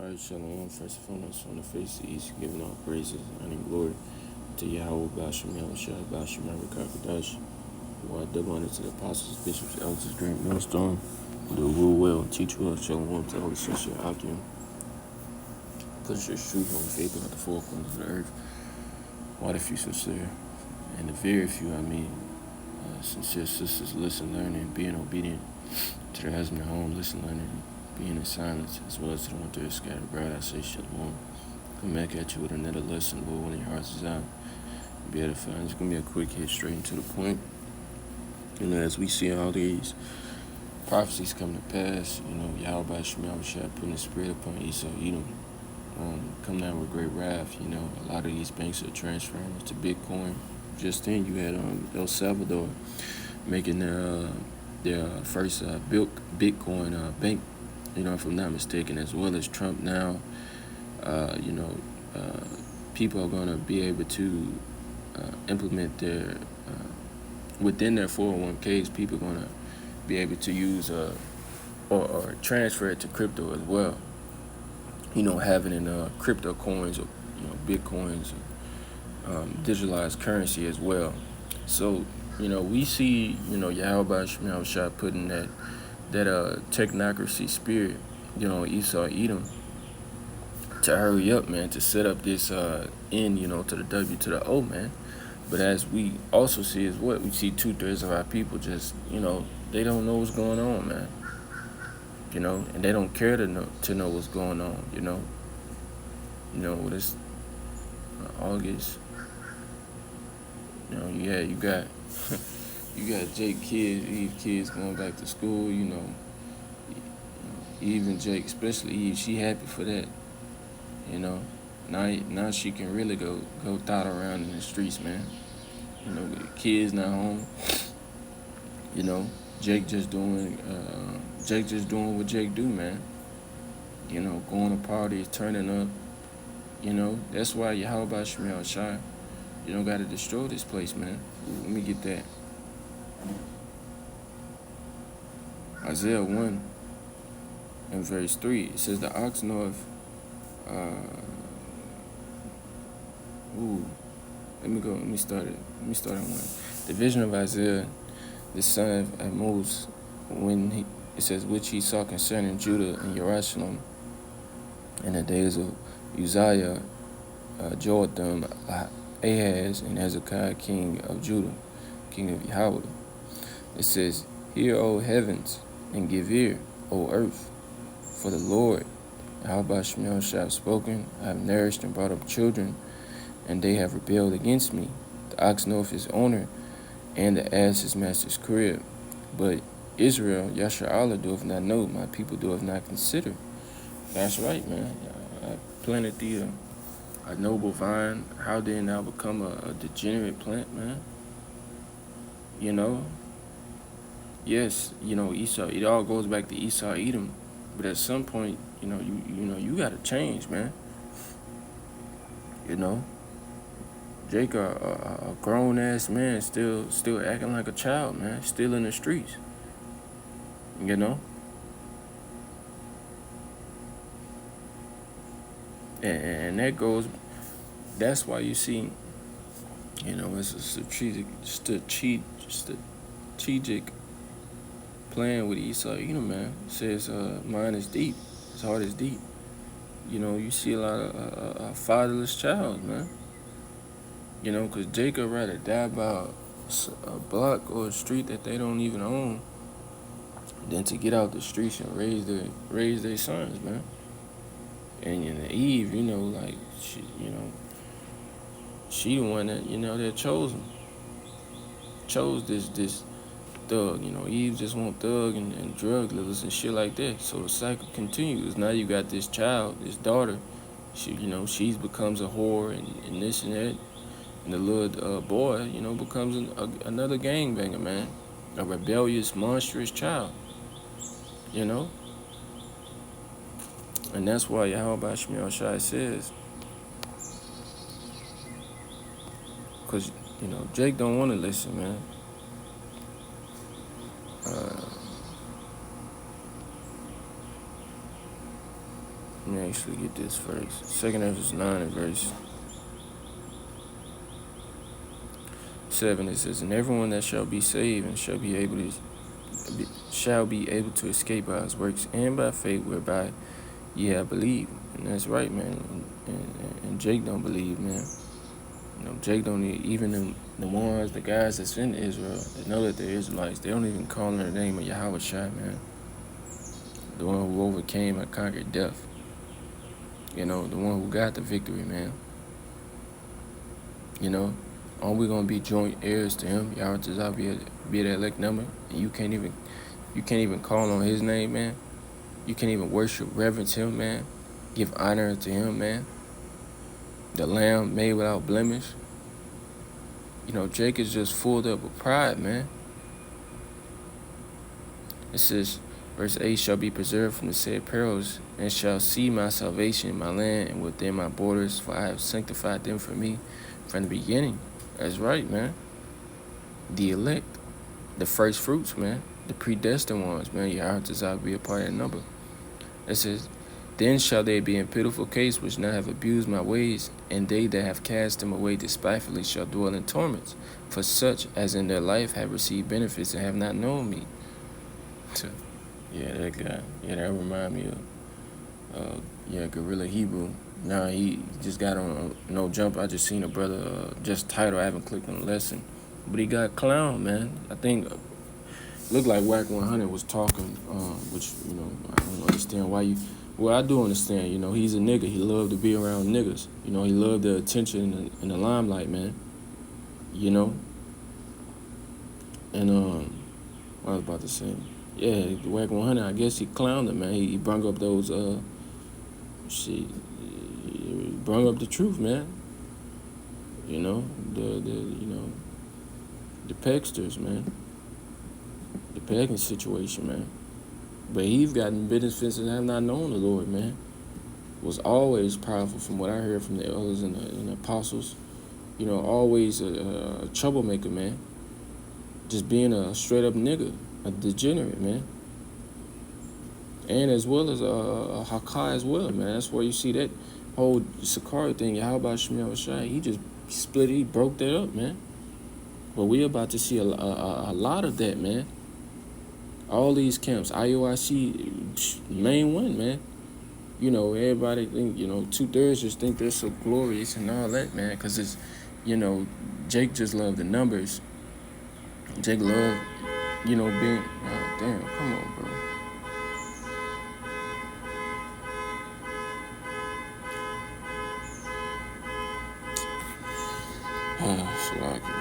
Alright, Shalom. First and foremost, on the face of the east, giving all praises and glory to Yahweh, Basham, Yahushua, Basham, Abakakadash, who I double honor to the apostles, bishops, elders, great millstone, who do rule well, teach well, Shalom to all the sincere Akim, push your truth on faith about the four corners of the earth. What if you sincere? And the very few, sincere sisters, listen, learning, being obedient to their husband at home, listen, learning, being in silence, as well as to the one that is scattered abroad. I say Shalom. Come back at you with another lesson, Lord, when your hearts is out. Be edifying. It's going to be a quick hit, straight and to the point. As we see all these prophecies come to pass, Yahweh Shemel putting the spirit upon Esau, Edom, come down with great wrath. A lot of these banks are transferring to Bitcoin. Just then, you had El Salvador making their first Bitcoin bank, if I'm not mistaken, as well as Trump now. People are going to be able to implement their, within their 401ks, people are going to be able to use or transfer it to crypto as well. Having in crypto coins or, Bitcoins, digitalized currency as well. So, we see, Yahweh Shah putting that technocracy spirit, Esau, Edom, to hurry up, man, to set up this N, to the W to the O, man. But as we also see is what we see 2/3 of our people just, they don't know what's going on, man. And they don't care to know what's going on, This August, you got you got Eve kids going back to school, Eve and Jake, especially Eve, she happy for that, Now she can really go thot around in the streets, man. With the kids not home, Jake just doing what Jake do, man. Going to parties, turning up. That's why Yahweh Shemel Shai, got to destroy this place, man. Let me get that. Isaiah 1 and verse 3, it says the ox knoweth, let me start at 1. The vision of Isaiah, the son of Amos, it says, which he saw concerning Judah and Jerusalem in the days of Uzziah, Jotham, Ahaz, and Hezekiah, king of Judah, king of Yahweh. It says, hear, O heavens, and give ear, O earth, for the Lord, Yahweh Shemel Shah, have spoken. I have nourished and brought up children, and they have rebelled against me. The ox knoweth his owner, and the ass his master's crib. But Israel, Yasharallah, doeth not know, my people doeth not consider. That's right, man. I planted a noble vine. How did I become a degenerate plant, man? Yes, Esau. It all goes back to Esau, Edom. But at some point, you gotta change, man. Jake, a grown ass man, still acting like a child, man. Still in the streets. And that goes. That's why you see, it's a strategic plan with Esau, man. It says mine is deep, his heart is deep. You see a lot of fatherless child, man. Because Jacob rather die by a block or a street that they don't even own than to get out the streets and raise their sons, man. And Eve, she the one that, that chose this thug, Eve just want thug and drug dealers and shit like that. So the cycle continues. Now you got this child, this daughter, she becomes a whore and this and that. And the little boy, becomes another gangbanger, man. A rebellious, monstrous child, And that's why Yahweh Shemel Shai says, because, Jake don't want to listen, man. Let me actually get this first. Second Ezra 9 and verse 7. It says, "And everyone that shall be saved and shall be able to escape by his works and by faith whereby ye have believed." And that's right, man. And Jake don't believe, man. Jake don't even the ones, the guys that's in Israel, they know that they're Israelites. They don't even call in the name of Yahweh Shai, man. The one who overcame and conquered death. The one who got the victory, man. Are we gonna be joint heirs to him? Yahweh Tazah be the elect number, and you can't even call on his name, man. You can't even worship, reverence him, man. Give honor to him, man. The Lamb made without blemish. Jake is just full up with pride, man. It says, verse 8, "Shall be preserved from the said perils, and shall see my salvation in my land and within my borders, for I have sanctified them for me from the beginning." That's right, man. The elect, the first fruits, man. The predestined ones, man. Your heart desire to be a part of that number. It says, "Then shall they be in pitiful case which now have abused my ways, and they that have cast them away despitefully shall dwell in torments, for such as in their life have received benefits and have not known me." Yeah, that guy. Yeah, that remind me of Gorilla Hebrew. Now he just got on No Jump. I just seen a brother just title. I haven't clicked on the lesson, but he got clown, man. I think looked like Whack 100 was talking, which I don't understand why you. Well, I do understand. He's a nigga. He loved to be around niggas. He loved the attention and the limelight, man. And what I was about to say. Yeah, the Whack 100. I guess he clowned it, man. He brung up those He brung up the truth, man. The pegsters, man. The pegging situation, man. But he's gotten benefits and have not known the Lord, man. Was always powerful from what I heard from the elders and the apostles. Always a troublemaker, man. Just being a straight up nigga, a degenerate, man. And as well as a Hakai as well, man. That's where you see that whole Sakari thing. How about Shmuel Shai? He just split it. He broke that up, man. But we about to see a lot of that, man. All these camps, IOIC, main one, man. Everybody think, 2/3 just think they're so glorious and all that, man. Because it's, Jake just loved the numbers. Jake loved, being, damn, come on, bro. Salaki.